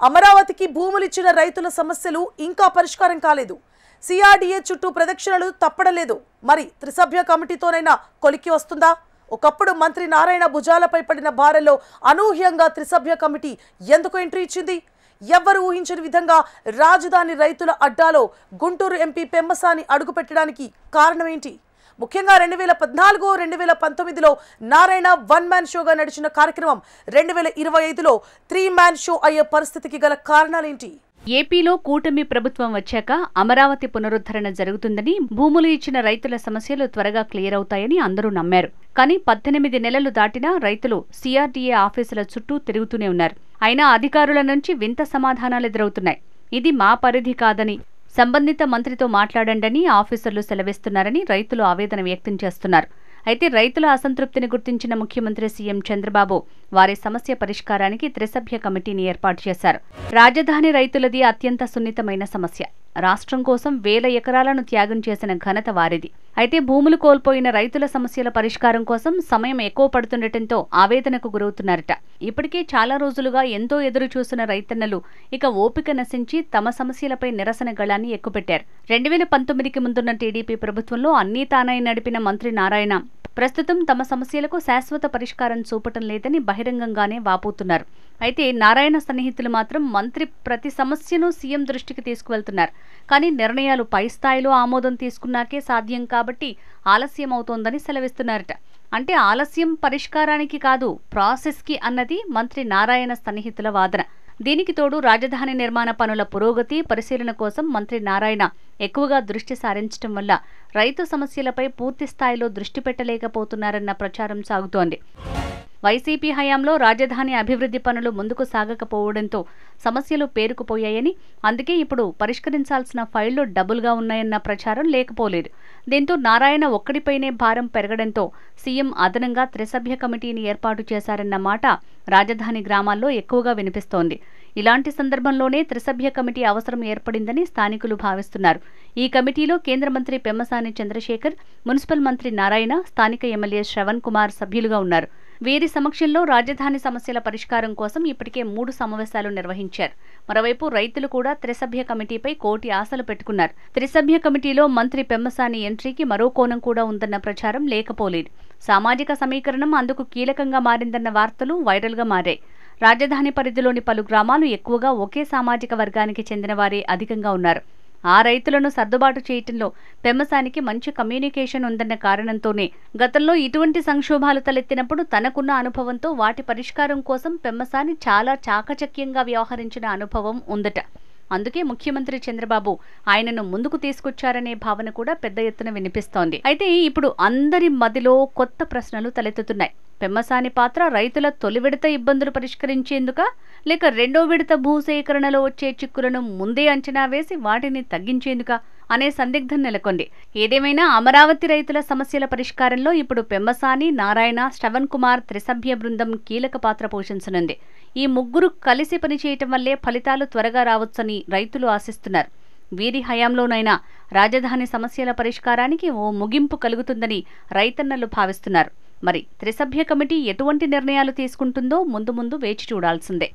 అమరావతికి భూములిచ్చిన రైతుల సమస్యలు ఇంకా పరిష్కారం కాలేదు. సిఆర్డీఏ చుట్టూ ప్రదక్షిణలు తప్పడలేదు. మరి త్రిసభ్య కమిటీతోనైనా కొలిక్కి వస్తుందా? ఒకప్పుడు మంత్రి నారాయణ భుజాలపై పడిన భారంలో అనూహ్యంగా త్రిసభ్య కమిటీ ఎందుకు ఎంట్రీ ఇచ్చింది? ఎవ్వరు ఊహించని విధంగా రాజధాని రైతుల అడ్డాలో గుంటూరు ఎంపీ పెమ్మసాని అడుగుపెట్టడానికి కారణమేంటి? ముఖ్యంగా 2014, 2019లో నారాయణ వన్ మ్యాన్ షోగా నడిచిన కార్యక్రమం 2025లో 3 మ్యాన్ షో అయ్యే పరిస్థితికి గల కారణాలేంటి? ఏపీలో కూటమి ప్రభుత్వం వచ్చాక అమరావతి పునరుద్ధరణ జరుగుతుందని, భూములు ఇచ్చిన రైతుల సమస్యలు త్వరగా క్లియర్ అవుతాయని అందరూ నమ్మారు. కానీ 18 నెలలు దాటినా రైతులు సిఆర్డీఏ ఆఫీసుల చుట్టూ తిరుగుతూనే ఉన్నారు. అయినా అధికారుల నుంచి వింత సమాధానాలు ఎదురవుతున్నాయి. ఇది మా పరిధి కాదని, సంబంధిత మంత్రితో మాట్లాడండని ఆఫీసర్లు సెలవిస్తున్నారని రైతులు ఆవేదన వ్యక్తం చేస్తున్నారు. అయితే రైతుల అసంతృప్తిని గుర్తించిన ముఖ్యమంత్రి సీఎం చంద్రబాబు వారి సమస్య పరిష్కారానికి త్రిసభ్య కమిటీని ఏర్పాటు చేశారు. రాజధాని రైతులది అత్యంత సున్నితమైన సమస్య. రాష్ట్రం కోసం 1000 ఎకరాలను త్యాగం చేసిన ఘనత వారిది. అయితే భూములు కోల్పోయిన రైతుల సమస్యల పరిష్కారం కోసం సమయం ఎక్కువ పడుతుండటంతో ఆవేదనకు గురవుతున్నారట. ఇప్పటికే చాలా రోజులుగా ఎంతో ఎదురు చూసిన రైతన్నలు ఇక ఓపిక నశించి తమ సమస్యలపై నిరసన గళాన్ని ఎక్కుపెట్టారు. 2019కి ముందున్న టీడీపీ ప్రభుత్వంలో అన్నీ తానై నడిపిన మంత్రి నారాయణ ప్రస్తుతం తమ సమస్యలకు శాశ్వత పరిష్కారం చూపటం లేదని బహిరంగంగానే వాపోతున్నారు. అయితే నారాయణ సన్నిహితులు మాత్రం మంత్రి ప్రతి సమస్యను సీఎం దృష్టికి తీసుకువెళ్తున్నారు. కానీ నిర్ణయాలు పై స్థాయిలో ఆమోదం తీసుకున్నాకే సాధ్యం కాబట్టి ఆలస్యం అవుతోందని సెలవిస్తున్నారట. అంటే ఆలస్యం పరిష్కారానికి కాదు, ప్రాసెస్కి అన్నది మంత్రి నారాయణ సన్నిహితుల వాదన. దీనికి తోడు రాజధాని నిర్మాణ పనుల పురోగతి పరిశీలన కోసం మంత్రి నారాయణ ఎక్కువగా దృష్టి సారించడం వల్ల రైతు సమస్యలపై పూర్తి స్థాయిలో దృష్టి పెట్టలేకపోతున్నారన్న ప్రచారం సాగుతోంది. వైసీపీ హయాంలో రాజధాని అభివృద్ధి పనులు ముందుకు సాగకపోవడంతో సమస్యలు పేరుకుపోయాయని, అందుకే ఇప్పుడు పరిష్కరించాల్సిన ఫైళ్లు డబుల్గా ఉన్నాయన్న ప్రచారం లేకపోలేదు. దీంతో నారాయణ ఒక్కడిపైనే భారం పెరగడంతో సీఎం అదనంగా త్రిసభ్య కమిటీని ఏర్పాటు చేశారన్న మాట రాజధాని గ్రామాల్లో ఎక్కువగా వినిపిస్తోంది. ఇలాంటి సందర్భంలోనే త్రిసభ్య కమిటీ అవసరం ఏర్పడిందని స్థానికులు భావిస్తున్నారు. ఈ కమిటీలో కేంద్ర మంత్రి పెమ్మసాని చంద్రశేఖర్, మున్సిపల్ మంత్రి నారాయణ, స్థానిక ఎమ్మెల్యే శ్రవణ్ కుమార్ సభ్యులుగా ఉన్నారు. వీరి సమక్షంలో రాజధాని సమస్యల పరిష్కారం కోసం ఇప్పటికే 3 సమావేశాలు నిర్వహించారు. మరోవైపు రైతులు కూడా త్రిసభ్య కమిటీపై కోటి ఆశలు పెట్టుకున్నారు. త్రిసభ్య కమిటీలో మంత్రి పెమ్మసాని ఎంట్రీకి మరో కోణం కూడా ఉందన్న ప్రచారం లేకపోలేదు. సామాజిక సమీకరణం అందుకు కీలకంగా మారిందన్న వార్తలు వైరల్గా మారాయి. రాజధాని పరిధిలోని పలు గ్రామాలు ఎక్కువగా ఒకే సామాజిక వర్గానికి చెందిన వారే అధికంగా ఉన్నారు. ఆ రైతులను సర్దుబాటు చేయటంలో పెమ్మసానికి మంచి కమ్యూనికేషన్ ఉందన్న కారణంతోనే గతంలో ఇటువంటి సంక్షోభాలు తలెత్తినప్పుడు తనకున్న అనుభవంతో వాటి పరిష్కారం కోసం పెమ్మసాని చాలా చాకచక్యంగా వ్యవహరించిన అనుభవం ఉందట. అందుకే ముఖ్యమంత్రి చంద్రబాబు ఆయనను ముందుకు తీసుకొచ్చారనే భావన కూడా పెద్ద ఎత్తున వినిపిస్తోంది. అయితే ఇప్పుడు అందరి మదిలో కొత్త ప్రశ్నలు తలెత్తుతున్నాయి. పెమ్మసాని పాత్ర రైతుల తొలి విడత ఇబ్బందులు పరిష్కరించేందుకా, లేక రెండో విడత భూసేకరణలో వచ్చే చిక్కులను ముందే అంచనా వేసి వాటిని తగ్గించేందుకా అనే సందిగ్ధం నెలకొంది. ఏదేమైనా అమరావతి రైతుల సమస్యల పరిష్కారంలో ఇప్పుడు పెమ్మసాని, నారాయణ, శ్రవణ్ కుమార్ త్రిసభ్య బృందం కీలక పాత్ర పోషించనుంది. ఈ ముగ్గురు కలిసి పనిచేయటం వల్లే ఫలితాలు త్వరగా రావచ్చని రైతులు ఆశిస్తున్నారు. వీరి హయాంలోనైనా రాజధాని సమస్యల పరిష్కారానికి ఓ ముగింపు కలుగుతుందని రైతన్నలు భావిస్తున్నారు. మరి త్రిసభ్య కమిటీ ఎటువంటి నిర్ణయాలు తీసుకుంటుందో ముందు వేచి చూడాల్సిందే.